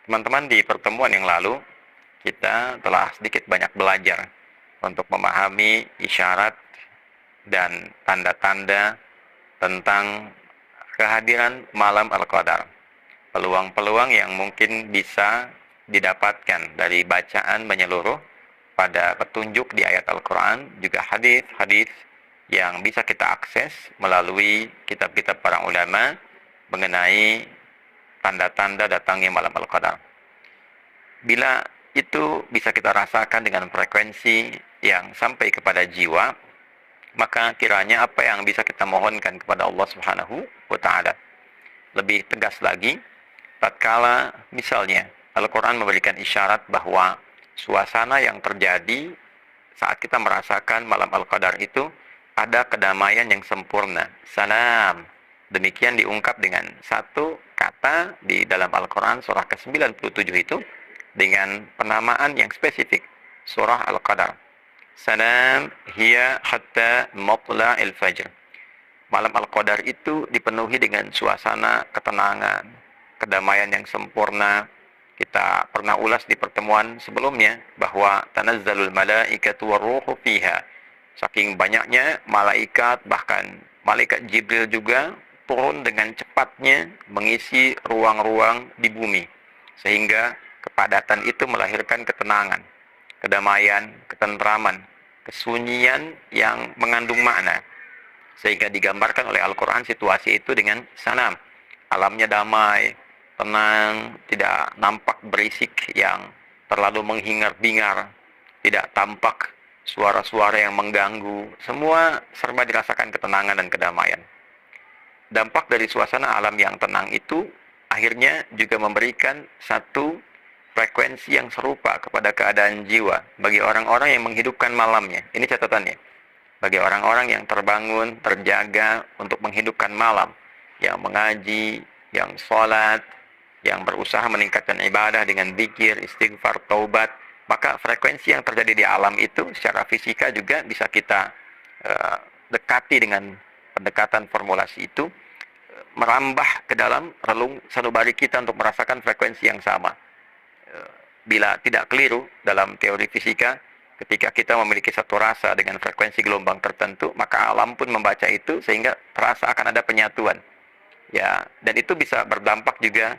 Teman-teman, di pertemuan yang lalu kita telah sedikit banyak belajar untuk memahami isyarat dan tanda-tanda tentang kehadiran malam Al-Qadar. Peluang-peluang yang mungkin bisa didapatkan dari bacaan menyeluruh pada petunjuk di ayat Al-Quran, juga hadis-hadis yang bisa kita akses melalui kitab-kitab para ulama mengenai tanda-tanda datangnya malam Al-Qadar. Bila itu bisa kita rasakan dengan frekuensi yang sampai kepada jiwa, maka kiranya apa yang bisa kita mohonkan kepada Allah Subhanahu wa taala. Lebih tegas lagi, tatkala misalnya Al-Qur'an memberikan isyarat bahwa suasana yang terjadi saat kita merasakan malam Al-Qadar itu ada kedamaian yang sempurna. Salam. Demikian diungkap dengan satu kata di dalam Al-Quran surah ke-97 itu dengan penamaan yang spesifik. Surah Al-Qadar. Salam hiya hatta matla'il fajr. Malam Al-Qadar itu dipenuhi dengan suasana ketenangan, kedamaian yang sempurna. Kita pernah ulas di pertemuan sebelumnya bahwa tanazzalul malaikatu warruhu fiha. Saking banyaknya malaikat, bahkan malaikat Jibril juga turun dengan cepatnya mengisi ruang-ruang di bumi. Sehingga kepadatan itu melahirkan ketenangan, kedamaian, ketentraman, kesunyian yang mengandung makna. Sehingga digambarkan oleh Al-Quran situasi itu dengan sanam. Alamnya damai, tenang, tidak nampak berisik yang terlalu menghingar-bingar, tidak tampak suara-suara yang mengganggu. Semua serba dirasakan ketenangan dan kedamaian. Dampak dari suasana alam yang tenang itu akhirnya juga memberikan satu frekuensi yang serupa kepada keadaan jiwa bagi orang-orang yang menghidupkan malamnya. Ini catatannya. Bagi orang-orang yang terbangun, terjaga untuk menghidupkan malam, yang mengaji, yang sholat, yang berusaha meningkatkan ibadah dengan zikir, istighfar, taubat, maka frekuensi yang terjadi di alam itu secara fisika juga bisa kita dekati dengan pendekatan formulasi itu, merambah ke dalam relung sanubari kita untuk merasakan frekuensi yang sama. Bila tidak keliru dalam teori fisika, ketika kita memiliki satu rasa dengan frekuensi gelombang tertentu, maka alam pun membaca itu sehingga terasa akan ada penyatuan. Ya, dan itu bisa berdampak juga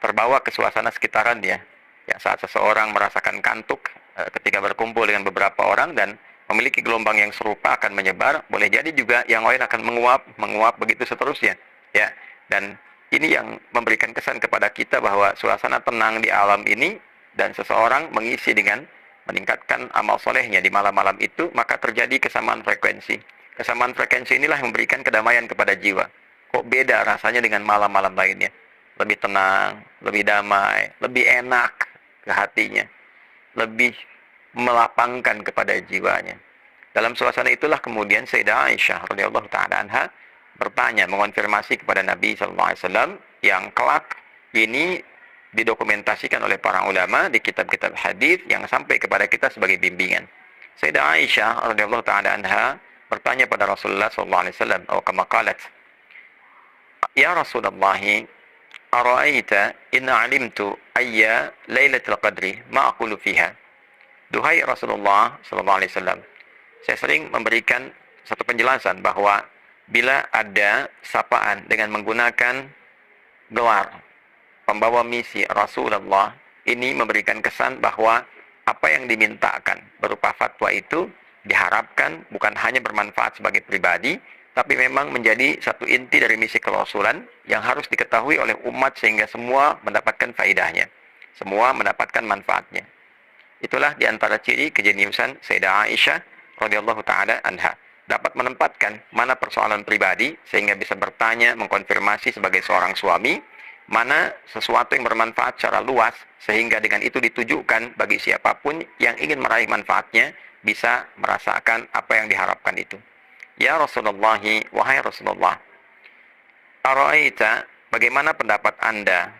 terbawa ke suasana sekitaran ya. Ya, saat seseorang merasakan kantuk ketika berkumpul dengan beberapa orang dan memiliki gelombang yang serupa akan menyebar, boleh jadi juga yang lain akan menguap begitu seterusnya. Ya, dan ini yang memberikan kesan kepada kita bahwa suasana tenang di alam ini dan seseorang mengisi dengan meningkatkan amal solehnya di malam-malam itu, maka terjadi kesamaan frekuensi. Kesamaan frekuensi inilah yang memberikan kedamaian kepada jiwa. Kok beda rasanya dengan malam-malam lainnya? Lebih tenang, lebih damai, lebih enak ke hatinya, lebih melapangkan kepada jiwanya. Dalam suasana itulah kemudian Sayyidah Aisyah radhiyallahu taala anha bertanya, mengonfirmasi kepada Nabi sallallahu alaihi wasallam yang kelak ini didokumentasikan oleh para ulama di kitab-kitab hadis yang sampai kepada kita sebagai bimbingan. Sayyidah Aisyah radhiyallahu taala anha bertanya pada Rasulullah sallallahu alaihi wasallam, atau kama qalat, "Ya Rasulullah, ara'aita in 'alimtu ayya lailatul qadri ma aqulu fiha?" Duhai Rasulullah sallallahu alaihi wasallam, saya sering memberikan satu penjelasan bahwa bila ada sapaan dengan menggunakan gelar pembawa misi Rasulullah, ini memberikan kesan bahwa apa yang dimintakan berupa fatwa itu diharapkan bukan hanya bermanfaat sebagai pribadi, tapi memang menjadi satu inti dari misi kerasulan yang harus diketahui oleh umat sehingga semua mendapatkan faedahnya, semua mendapatkan manfaatnya. Itulah diantara ciri kejeniusan Sayyidah Aisyah radhiyallahu taala anha, dapat menempatkan mana persoalan pribadi sehingga bisa bertanya, mengkonfirmasi sebagai seorang suami, mana sesuatu yang bermanfaat secara luas sehingga dengan itu ditujukan bagi siapapun yang ingin meraih manfaatnya bisa merasakan apa yang diharapkan itu. Ya Rasulullah, wahai Rasulullah, ara'aita, bagaimana pendapat Anda,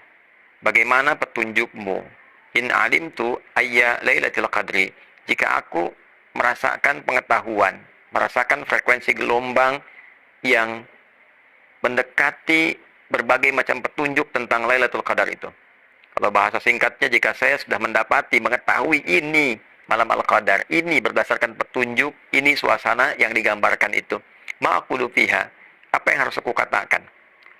bagaimana petunjukmu, in alimtu ayya lailatul qadri, jika aku merasakan pengetahuan, merasakan frekuensi gelombang yang mendekati berbagai macam petunjuk tentang Lailatul Qadar itu. Kalau bahasa singkatnya, jika saya sudah mendapati, mengetahui ini malam Al-Qadar, ini berdasarkan petunjuk, ini suasana yang digambarkan itu. Ma'aqulu fiha. Apa yang harus aku katakan?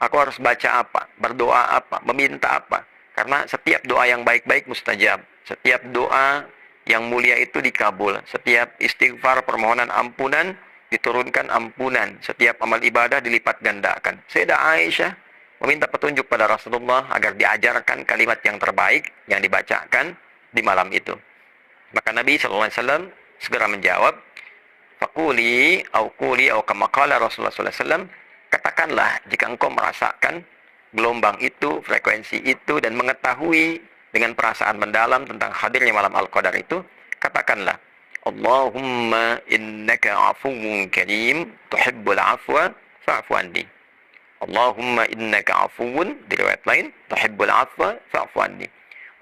Aku harus baca apa? Berdoa apa? Meminta apa? Karena setiap doa yang baik-baik mustajab. Setiap doa yang mulia itu dikabul. Setiap istighfar, permohonan ampunan, diturunkan ampunan. Setiap amal ibadah dilipat gandakan. Sayyidah Aisyah meminta petunjuk pada Rasulullah agar diajarkan kalimat yang terbaik yang dibacakan di malam itu. Maka Nabi SAW segera menjawab, Fakuli au kuli au kama qala Rasulullah SAW, katakanlah jika engkau merasakan gelombang itu, frekuensi itu, dan mengetahui dengan perasaan mendalam tentang hadirnya malam Al-Qadar itu, katakanlah, Allahumma innaka afuwun karim, tuhibbul afwa, fa'fu anni. Allahumma innaka afuwun, di riwayat lain, tuhibbul afwa, fa'fu anni.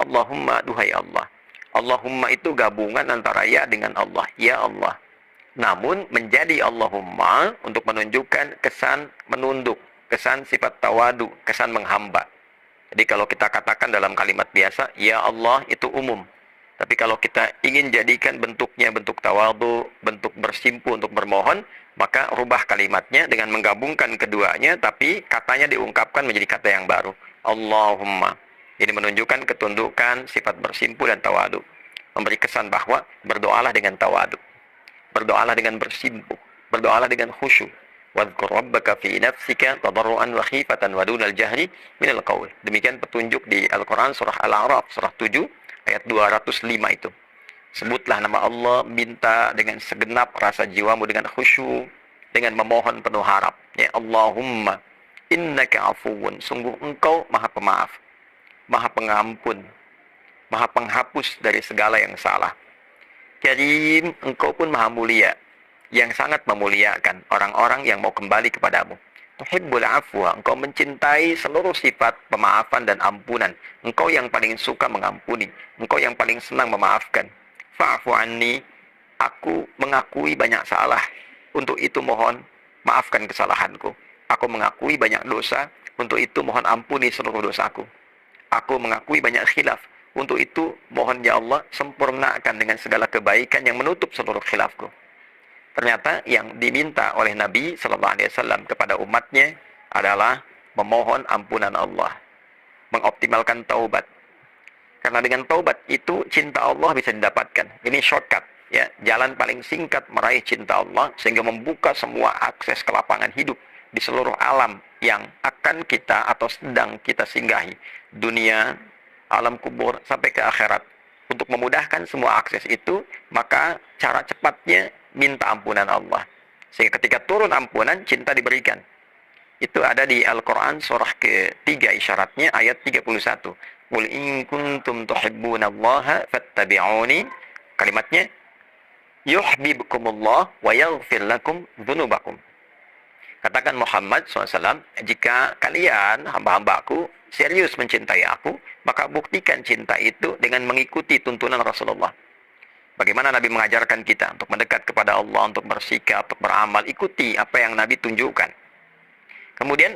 Allahumma, duhai Allah. Allahumma itu gabungan antara ya dengan Allah. Ya Allah. Namun menjadi Allahumma untuk menunjukkan kesan menunduk, kesan sifat tawadu, kesan menghamba. Jadi kalau kita katakan dalam kalimat biasa, ya Allah itu umum. Tapi kalau kita ingin jadikan bentuknya bentuk tawadu, bentuk bersimpu untuk bermohon, maka rubah kalimatnya dengan menggabungkan keduanya, tapi katanya diungkapkan menjadi kata yang baru. Allahumma. Ini menunjukkan ketundukan, sifat bersimpu dan tawadu. Memberi kesan bahwa berdoalah dengan tawadu. Berdoalah dengan bersimpu. Berdoalah dengan khusyuk. Wadhkur rabbaka fi nafsika tadarruan wa khifatan wa dunal jahri minal qaul. Demikian petunjuk di Al-Quran surah Al-A'raf surah 7 ayat 205 itu. Sebutlah nama Allah, minta dengan segenap rasa jiwamu dengan khusyuk, dengan memohon penuh harap. Ya Allahumma innaka afuwun. Sungguh engkau maha pemaaf, maha pengampun, maha penghapus dari segala yang salah. Karim, engkau pun maha mulia, yang sangat memuliakan orang-orang yang mau kembali kepadamu. Tuhibbul afwa, engkau mencintai seluruh sifat pemaafan dan ampunan. Engkau yang paling suka mengampuni, engkau yang paling senang memaafkan. Fa'fu anni, aku mengakui banyak salah, untuk itu mohon maafkan kesalahanku. Aku mengakui banyak dosa, untuk itu mohon ampuni seluruh dosaku. Aku mengakui banyak khilaf, untuk itu mohon ya Allah sempurnakan dengan segala kebaikan yang menutup seluruh khilafku. Ternyata yang diminta oleh Nabi SAW kepada umatnya adalah memohon ampunan Allah, mengoptimalkan taubat. Karena dengan taubat itu cinta Allah bisa didapatkan. Ini shortcut, ya, jalan paling singkat meraih cinta Allah sehingga membuka semua akses ke lapangan hidup di seluruh alam yang akan kita atau sedang kita singgahi, dunia, alam kubur sampai ke akhirat. Untuk memudahkan semua akses itu, maka cara cepatnya minta ampunan Allah. Sehingga ketika turun ampunan, cinta diberikan. Itu ada di Al-Quran surah ke-3 isyaratnya ayat 31. Qul in kuntum tuhibbunallaha fattabi'uni. Kalimatnya, yuhibbukumullah wa yaghfir lakum dzunubakum. Katakan Muhammad SAW, jika kalian hamba-hambaku serius mencintai aku, maka buktikan cinta itu dengan mengikuti tuntunan Rasulullah. Bagaimana Nabi mengajarkan kita untuk mendekat kepada Allah, untuk bersikap, untuk beramal, ikuti apa yang Nabi tunjukkan. Kemudian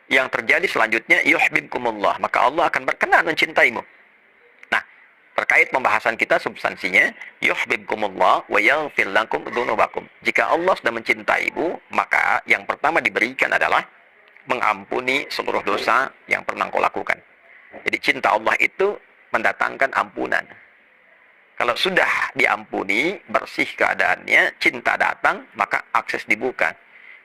yang terjadi selanjutnya, yuhibbukumullah, maka Allah akan berkenan mencintaimu. Nah, terkait pembahasan kita substansinya, yuhibbukumullah wa yaghfir lakum dzunubakum. Jika Allah sudah mencintaimu, maka yang pertama diberikan adalah mengampuni seluruh dosa yang pernah kau lakukan. Jadi cinta Allah itu mendatangkan ampunan. Kalau sudah diampuni, bersih keadaannya, cinta datang, maka akses dibuka.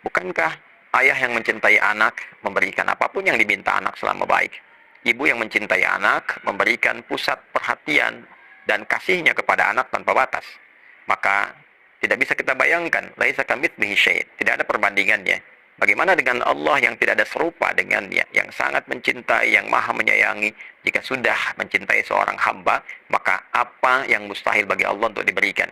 Bukankah ayah yang mencintai anak memberikan apapun yang diminta anak selama baik? Ibu yang mencintai anak memberikan pusat perhatian dan kasihnya kepada anak tanpa batas. Maka tidak bisa kita bayangkan, laisa kamitslihi syai', tidak ada perbandingannya. Bagaimana dengan Allah yang tidak ada serupa dengannya, yang sangat mencintai, yang maha menyayangi? Jika sudah mencintai seorang hamba, maka apa yang mustahil bagi Allah untuk diberikan?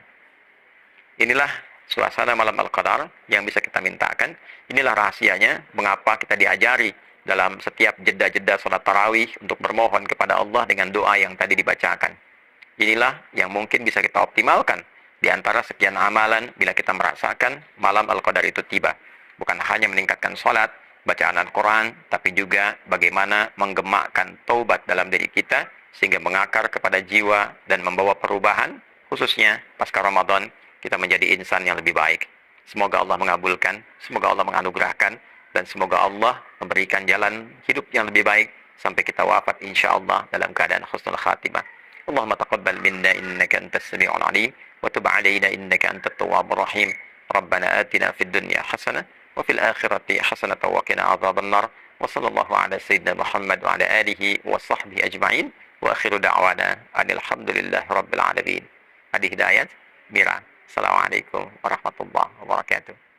Inilah suasana malam Al-Qadar yang bisa kita mintakan. Inilah rahasianya mengapa kita diajari dalam setiap jeda-jeda sholat tarawih untuk bermohon kepada Allah dengan doa yang tadi dibacakan. Inilah yang mungkin bisa kita optimalkan di antara sekian amalan bila kita merasakan malam Al-Qadar itu tiba. Bukan hanya meningkatkan sholat, bacaan Al-Quran, tapi juga bagaimana menggemakkan taubat dalam diri kita sehingga mengakar kepada jiwa dan membawa perubahan, khususnya pasca Ramadan kita menjadi insan yang lebih baik. Semoga Allah mengabulkan, semoga Allah menganugerahkan, dan semoga Allah memberikan jalan hidup yang lebih baik sampai kita wafat insyaallah dalam keadaan husnul khatimah. Allahumma taqabbal minna innaka antas samiul alim wa tub alaina innaka antat tawwabur rahim. Rabbana atina fid dunya hasanah wa fil akhirati hasanah wa qina adzaban nar. Wa sallallahu ala sayyidina Muhammad wa ala alihi wa sahbihi ajma'in. Wa akhiru da'wana alhamdulillahi rabbil alamin. Hadi Hidayat Mira. Assalamualaikum warahmatullahi wabarakatuh.